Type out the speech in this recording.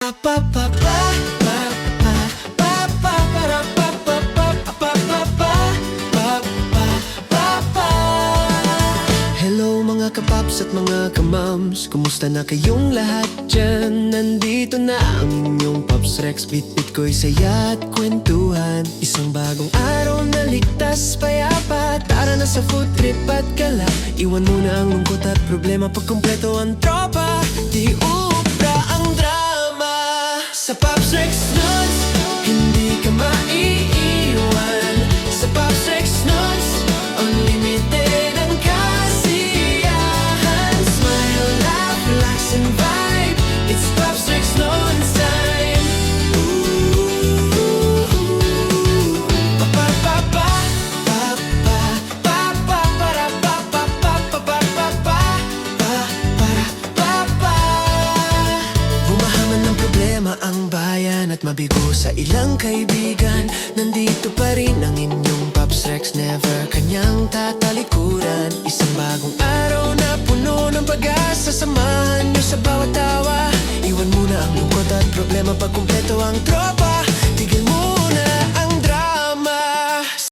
Hello mga kapaps at mga kamams, kumusta na kayong lahat dyan? Nandito na ang inyong Paps Rex, bit-bit ko'y saya at kwentuhan. Isang bagong araw na ligtas payapa, tara na sa food trip at gala. Iwan muna ang lungkot at problema, pag kumpleto ang tropa, di ubra ang drama. Sa Paps Rex Nuts, hindi ka maiiwan. Sa Paps Rex Nuts, unlimited ang kasiyahan. Smile, laugh, relax and vibe, it's Paps Rex Nuts time. Bumahaman ng problema ang bayan at mabigo sa ilang kaibigan. Nandito pa rin ang inyong Paps Rex, never kanyang tatalikuran. Isang bagong araw na puno ng pag-asa, samahan nyo sa bawat tawa. Iwan muna ang lungkot at problema, pag kumpleto ang tropa,